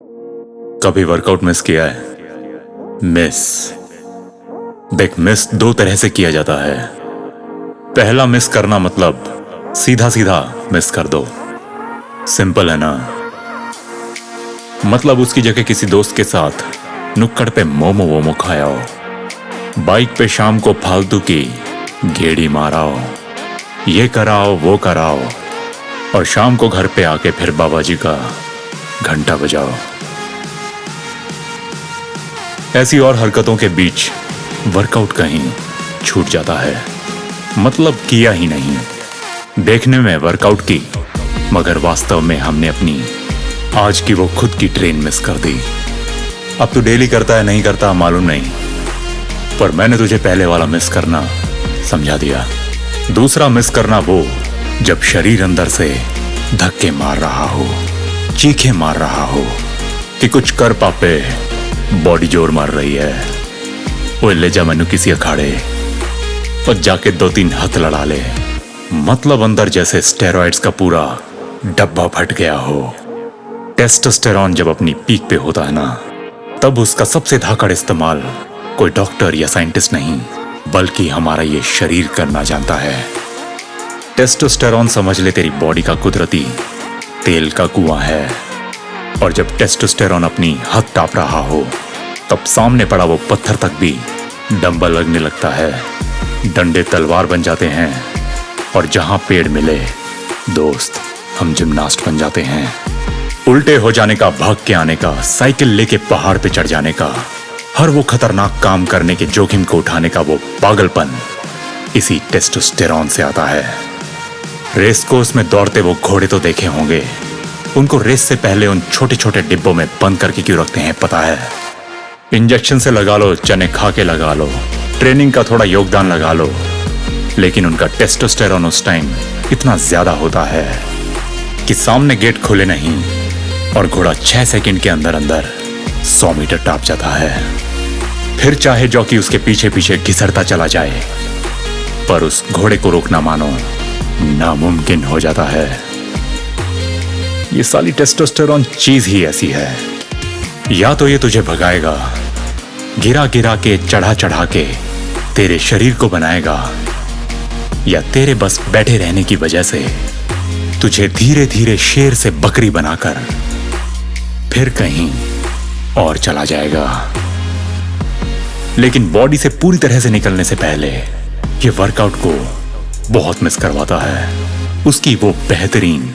कभी workout miss किया है? मिस देख, मिस दो तरह से किया जाता है। पहला मिस करना मतलब सीधा सीधा मिस कर दो। सिंपल है ना? मतलब उसकी जगह किसी दोस्त के साथ नुक्कड़ पे मोमो वोमो खाया हो, बाइक पे शाम को फालतू की गेड़ी माराओ, ये कराओ वो कराओ, और शाम को घर पे आके फिर बाबा जी का घंटा बजाओ। ऐसी और हरकतों के बीच वर्कआउट कहीं छूट जाता है, मतलब किया ही नहीं। देखने में वर्कआउट की, मगर वास्तव में हमने अपनी आज की वो खुद की ट्रेन मिस कर दी। अब तू डेली करता है नहीं करता मालूम नहीं, पर मैंने तुझे पहले वाला मिस करना समझा दिया। दूसरा मिस करना वो जब शरीर अंदर से धक्के मार रहा हो, चीखे मार रहा हो कि कुछ कर पापे, बॉडी जोर मार रही है। वो ले जा मैनू किसी अखाड़े और जाके 2-3 हाथ लड़ा ले। मतलब अंदर जैसे स्टेरॉइड्स का पूरा डब्बा फट गया हो। टेस्टोस्टेरॉन जब अपनी पीक पे होता है ना, तब उसका सबसे धाकड़ इस्तेमाल कोई डॉक्टर या साइंटिस्ट नहीं, बल्कि हमारा ये शरीर करना जानता है। टेस्टोस्टेरॉन समझ ले तेरी बॉडी का कुदरती तेल का कुआं है, और जब टेस्टोस्टेरॉन अपनी हद टाप रहा हो, तब सामने पड़ा वो पत्थर तक भी डंबल लगने लगता है। डंडे तलवार बन जाते हैं, और जहां पेड़ मिले दोस्त, हम जिम्नास्ट बन जाते हैं। उल्टे हो जाने का, भाग के आने का, साइकिल लेके पहाड़ पे चढ़ जाने का, हर वो खतरनाक काम करने के जोखिम को उठाने का वो पागलपन इसी टेस्टोस्टेरॉन से आता है। रेस कोर्स में दौड़ते वो घोड़े तो देखे होंगे, उनको रेस से पहले उन छोटे छोटे डिब्बों में बंद करके क्यों रखते हैं पता है? इंजेक्शन से लगा लो, चने खा के लगा लो, ट्रेनिंग का थोड़ा योगदान लगा लो, लेकिन उनका टेस्टोस्टेरॉन उस टाइम इतना ज्यादा होता है कि सामने गेट खुले नहीं और घोड़ा 6 सेकंड के अंदर अंदर 100 मीटर टाप जाता है। फिर चाहे जॉकी उसके पीछे पीछे घिसरता चला जाए, पर उस घोड़े को रोकना मानो नामुमकिन हो जाता है। ये साली टेस्टोस्टेरॉन चीज ही ऐसी है, या तो ये तुझे भगाएगा, गिरा गिरा के, चढ़ा चढ़ा के तेरे शरीर को बनाएगा, या तेरे बस बैठे रहने की वजह से तुझे धीरे धीरे शेर से बकरी बनाकर फिर कहीं और चला जाएगा। लेकिन बॉडी से पूरी तरह से निकलने से पहले ये वर्कआउट को बहुत मिस करवाता है, उसकी वो बेहतरीन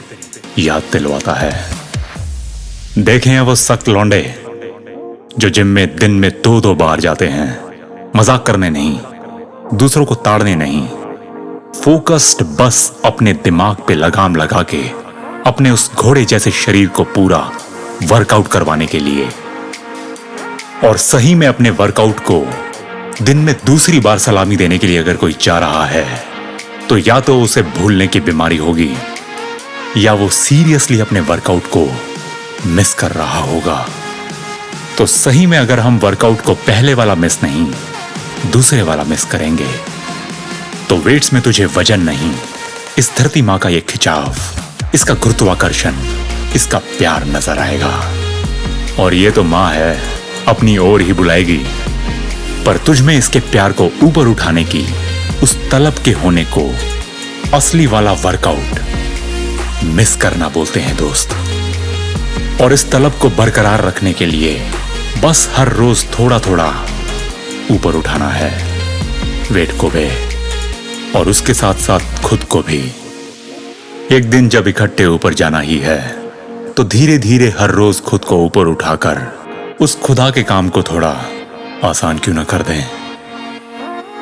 याद दिलवाता है। देखे हैं वो सख्त लौंडे जो जिम में दिन में 2-2 बार जाते हैं, मजाक करने नहीं, दूसरों को ताड़ने नहीं, फोकस्ड बस अपने दिमाग पे लगाम लगा के अपने उस घोड़े जैसे शरीर को पूरा वर्कआउट करवाने के लिए। और सही में अपने वर्कआउट को दिन में दूसरी बार सलामी देने के लिए अगर कोई जा रहा है, तो या तो उसे भूलने की बीमारी होगी, या वो सीरियसली अपने वर्कआउट को मिस कर रहा होगा। तो सही में अगर हम वर्कआउट को पहले वाला मिस नहीं, दूसरे वाला मिस करेंगे, तो वेट्स में तुझे वजन नहीं, इस धरती मां का ये खिंचाव, इसका गुरुत्वाकर्षण, इसका प्यार नजर आएगा। और ये तो मां है, अपनी ओर ही बुलाएगी, पर तुझ में इसके प्यार को ऊपर उठाने की, उस तलब के होने को असली वाला वर्कआउट मिस करना बोलते हैं दोस्त। और इस तलब को बरकरार रखने के लिए बस हर रोज थोड़ा थोड़ा ऊपर उठाना है, वेट को भी और उसके साथ साथ खुद को भी। एक दिन जब इकट्ठे ऊपर जाना ही है, तो धीरे धीरे हर रोज खुद को ऊपर उठाकर उस खुदा के काम को थोड़ा आसान क्यों न कर दें।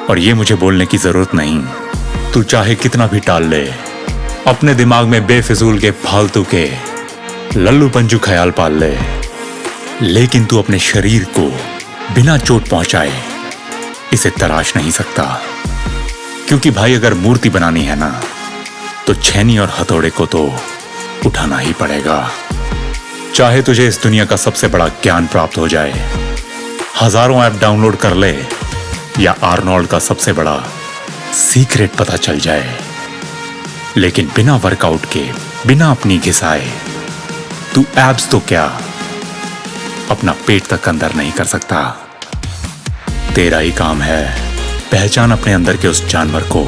और ये मुझे बोलने की जरूरत नहीं, तू चाहे कितना भी टाल ले, अपने दिमाग में बेफिजूल के फालतू के लल्लू पंजू ख्याल पाल ले, लेकिन तू अपने शरीर को बिना चोट पहुंचाए इसे तराश नहीं सकता। क्योंकि भाई अगर मूर्ति बनानी है ना, तो छेनी और हथौड़े को तो उठाना ही पड़ेगा। चाहे तुझे इस दुनिया का सबसे बड़ा ज्ञान प्राप्त हो जाए, हजारों ऐप डाउनलोड कर ले, या आर्नोल्ड का सबसे बड़ा सीक्रेट पता चल जाए, लेकिन बिना वर्कआउट के, बिना अपनी घिसाए, तू एब्स तो क्या, अपना पेट तक अंदर नहीं कर सकता। तेरा ही काम है पहचान अपने अंदर के उस जानवर को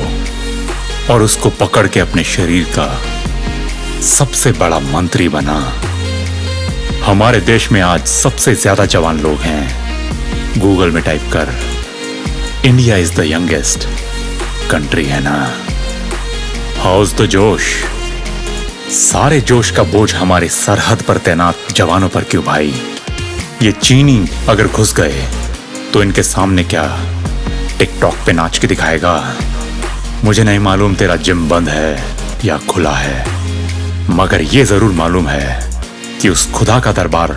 और उसको पकड़ के अपने शरीर का सबसे बड़ा मंत्री बना। हमारे देश में आज सबसे ज्यादा जवान लोग हैं। गूगल में टाइप कर, India is the youngest country, है ना? हाउस द जोश। सारे जोश का बोझ हमारे सरहद पर तैनात जवानों पर क्यों भाई? ये चीनी अगर घुस गए तो इनके सामने क्या टिकटॉक पे नाच के दिखाएगा? मुझे नहीं मालूम तेरा जिम बंद है या खुला है, मगर ये जरूर मालूम है कि उस खुदा का दरबार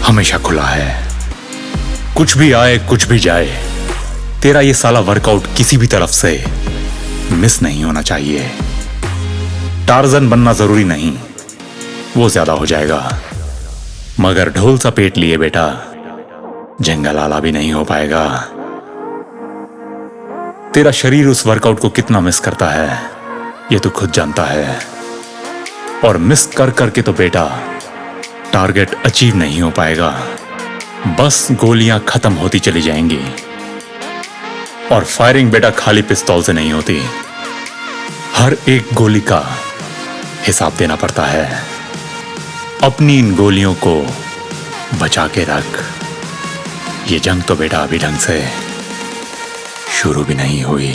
हमेशा खुला है। कुछ भी आए कुछ भी जाए, तेरा ये साला वर्कआउट किसी भी तरफ से मिस नहीं होना चाहिए। टार्जन बनना जरूरी नहीं, वो ज्यादा हो जाएगा, मगर ढोल सा पेट लिए बेटा जंगल आला भी नहीं हो पाएगा। तेरा शरीर उस वर्कआउट को कितना मिस करता है ये तू खुद जानता है, और मिस कर करके तो बेटा टारगेट अचीव नहीं हो पाएगा। बस गोलियां खत्म होती चली जाएंगी, और फायरिंग बेटा खाली पिस्तौल से नहीं होती। हर एक गोली का हिसाब देना पड़ता है। अपनी इन गोलियों को बचा के रख। ये जंग तो बेटा अभी ढंग से शुरू भी नहीं हुई।